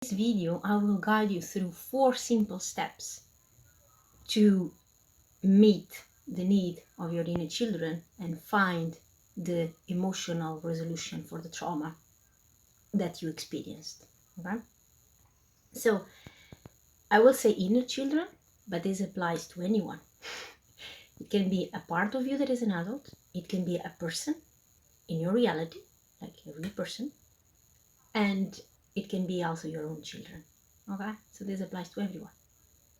This video, I will guide you through 4 simple steps to meet the need of your inner children and find the emotional resolution for the trauma that you experienced. Okay? So I will say inner children, but this applies to anyone. It can be a part of you that is an adult. It can be a person in your reality, like a real person, and it can be also your own children. Okay? So this applies to everyone.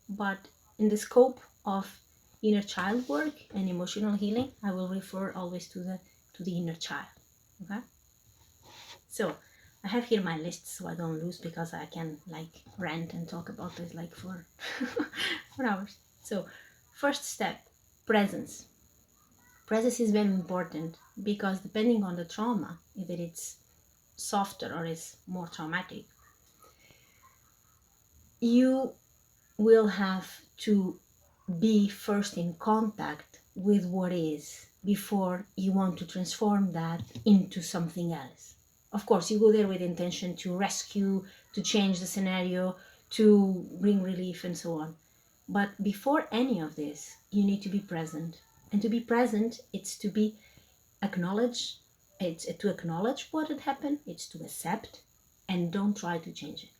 But in the scope of inner child work and emotional healing, I will refer always to the inner child. Okay? So I have here my list so I don't lose, because I can like rant and talk about this like for for hours. So first step, presence. Presence is very important because depending on the trauma, either it's softer or it's more traumatic, you will have to be first in contact with what is before you want to transform that into something else. Of course, you go there with intention to rescue, to change the scenario, to bring relief and so on. But before any of this, you need to be present. And to be present, it's to be acknowledge, it's to acknowledge what had happened, it's to accept, and don't try to change it.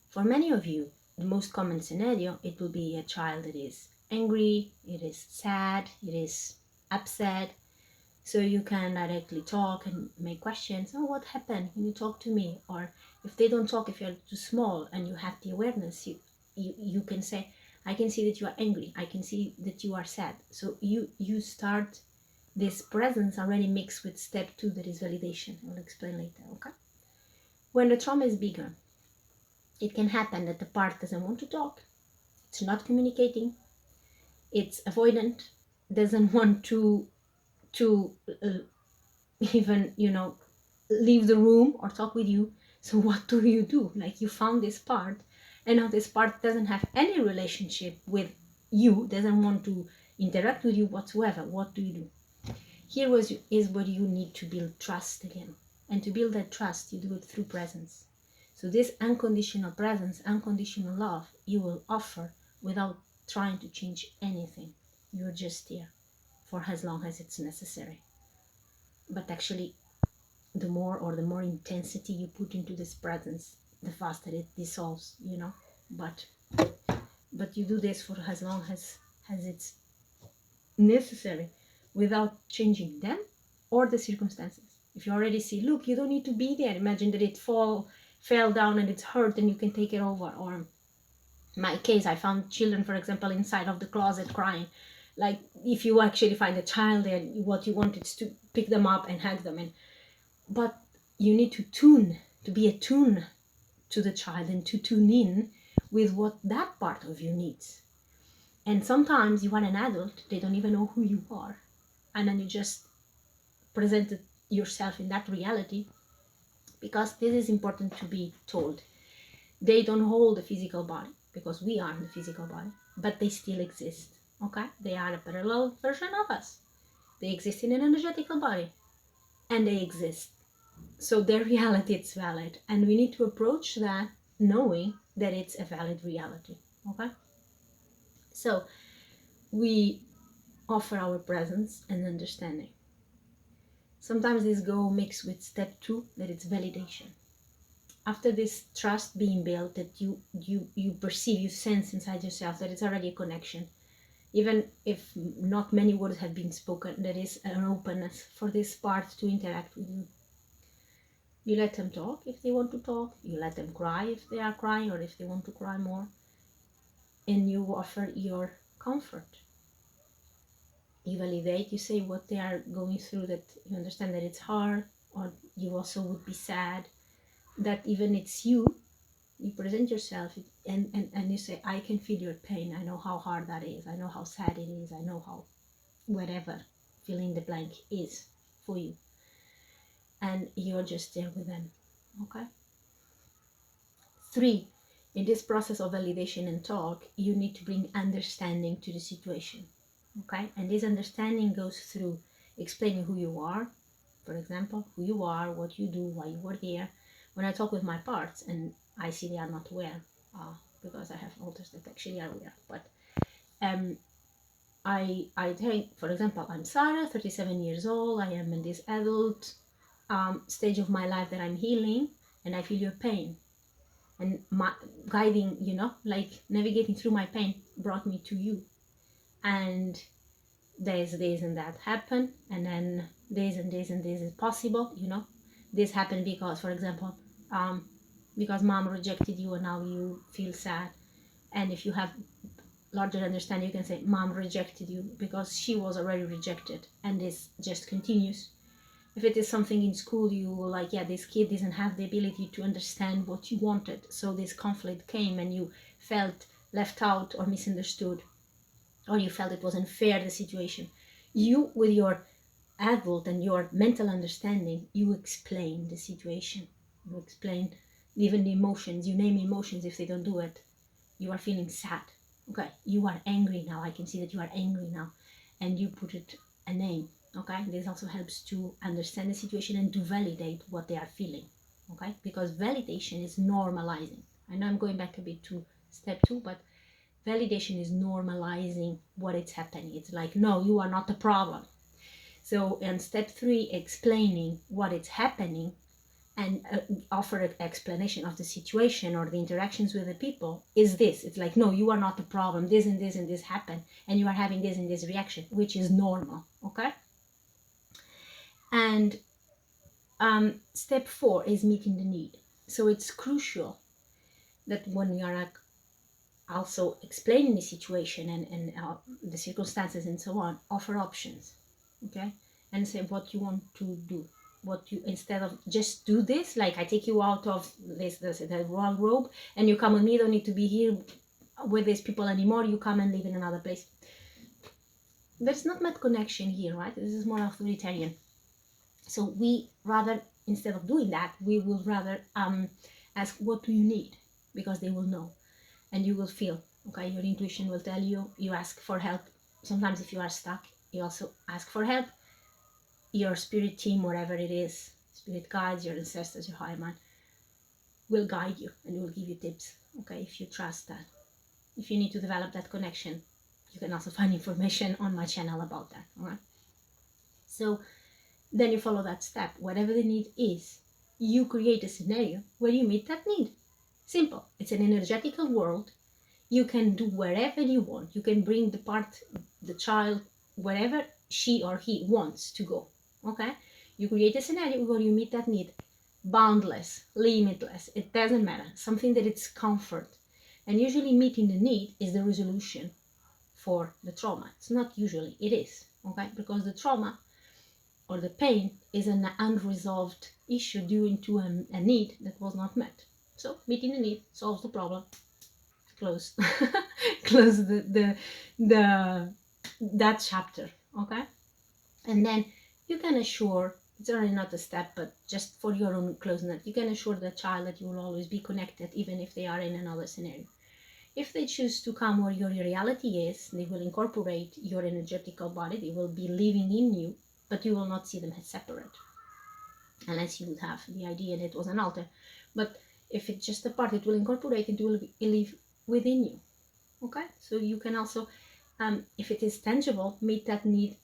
For many of you, the most common scenario, it will be a child that is angry, it is sad, it is upset. So you can directly talk and make questions. Oh, what happened? Can you talk to me? Or if they don't talk, if you're too small and you have the awareness, you can say, I can see that you are angry. I can see that you are sad. So you start this presence already mixed with step 2, that is validation. I'll explain later, okay? When the trauma is bigger, it can happen that the part doesn't want to talk, it's not communicating, it's avoidant, doesn't want to even leave the room or talk with you. So what do? Like, you found this part, and now this part doesn't have any relationship with you, doesn't want to interact with you whatsoever. What do? Here is what you need to build trust again. And to build that trust, you do it through presence. So this unconditional presence, unconditional love, you will offer without trying to change anything. You're just here for as long as it's necessary. But actually, the more intensity you put into this presence, the faster it dissolves, But you do this for as long as it's necessary, without changing them or the circumstances. If you already see, look, you don't need to be there. Imagine that it fell down and it's hurt and you can take it over. Or in my case, I found children, for example, inside of the closet crying. Like, if you actually find a child there, what you want is to pick them up and hug them. But you need to be attuned to the child and to tune in with what that part of you needs. And sometimes you are an adult, they don't even know who you are. And then you just presented yourself in that reality, because this is important to be told. They don't hold a physical body, because we are the physical body, but they still exist. Okay? They are a parallel version of us. They exist in an energetical body, and they exist. So their reality is valid, and we need to approach that knowing that it's a valid reality. Okay? So we offer our presence and understanding. Sometimes this go mixed with step 2, that it's validation. After this trust being built, that you perceive, you sense inside yourself that it's already a connection. Even if not many words have been spoken, there is an openness for this part to interact with you. You let them talk if they want to talk. You let them cry if they are crying, or if they want to cry more. And you offer your comfort. You validate, you say what they are going through, that you understand that it's hard, or you also would be sad, that even it's you present yourself, and you say, I can feel your pain, I know how hard that is, I know how sad it is, I know how whatever fill in the blank is for you, and you're just there with them. Okay? 3, in this process of validation and talk, you need to bring understanding to the situation. Okay? And this understanding goes through explaining who you are, for example, who you are, what you do, why you were there, When I talk with my parts and I see they are not aware, because I have alters that actually are aware, but I take, for example, I'm Sarah, 37 years old. I am in this adult stage of my life that I'm healing, and I feel your pain. And my guiding, like navigating through my pain brought me to you. And there's this and that happen, and then this and this and this is possible, This happened because, for example, because mom rejected you and now you feel sad. And if you have larger understanding, you can say mom rejected you because she was already rejected, and this just continues. If it is something in school, you like, yeah, this kid doesn't have the ability to understand what you wanted, so this conflict came and you felt left out or misunderstood, or you felt it was unfair, the situation. You, with your adult and your mental understanding, you explain the situation. You explain even the emotions. You name emotions if they don't do it. You are feeling sad. Okay, you are angry now. I can see that you are angry now. And you put it a name. Okay, this also helps to understand the situation and to validate what they are feeling. Okay, because validation is normalizing. I know I'm going back a bit to step 2, but validation is normalizing what is happening. It's like, no, you are not the problem. So in step 3, explaining what is happening and offer an explanation of the situation or the interactions with the people is this. It's like, no, you are not the problem. This and this and this happened, and you are having this and this reaction, which is normal. Okay. And step 4 is meeting the need. So it's crucial that when you are also explaining the situation and the circumstances and so on, offer options. Okay. And say what you want to do, what you, instead of just do this, like I take you out of the wrong robe and you come with me, don't need to be here with these people anymore, you come and live in another place. There's not much connection here, right? This is more authoritarian. So we rather, instead of doing that, we will rather ask, what do you need? Because they will know and you will feel, okay, your intuition will tell you. You ask for help. Sometimes if you are stuck, you also ask for help. Your spirit team, whatever it is, spirit guides, your ancestors, your higher mind, will guide you and will give you tips, okay, if you trust that. If you need to develop that connection, you can also find information on my channel about that, all right? So then you follow that step. Whatever the need is, you create a scenario where you meet that need. Simple. It's an energetical world. You can do wherever you want. You can bring the child, wherever she or he wants to go. Okay, you create a scenario where you meet that need, boundless, limitless, it doesn't matter, something that it's comfort. And usually meeting the need is the resolution for the trauma. It's not usually, it is, okay, because the trauma or the pain is an unresolved issue due to a need that was not met. So meeting the need solves the problem. Close close that chapter. Okay, and then you can assure, it's already not a step, but just for your own closeness, you can assure the child that you will always be connected, even if they are in another scenario. If they choose to come where your reality is, they will incorporate your energetical body, they will be living in you, but you will not see them as separate, unless you would have the idea that it was an altar. But if it's just a part, it will incorporate, it will live within you. Okay, so you can also, if it is tangible, meet that need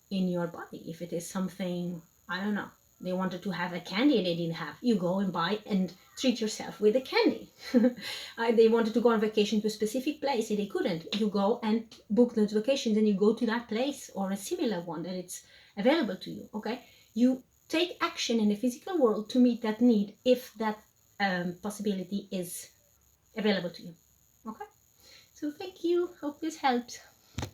in your body. If it is something, I don't know, they wanted to have a candy and they didn't have, you go and buy and treat yourself with a candy. They wanted to go on vacation to a specific place and they couldn't, you go and book those vacations and you go to that place or a similar one that it's available to you. Okay, you take action in the physical world to meet that need if that possibility is available to you. Okay, so thank you, hope this helps.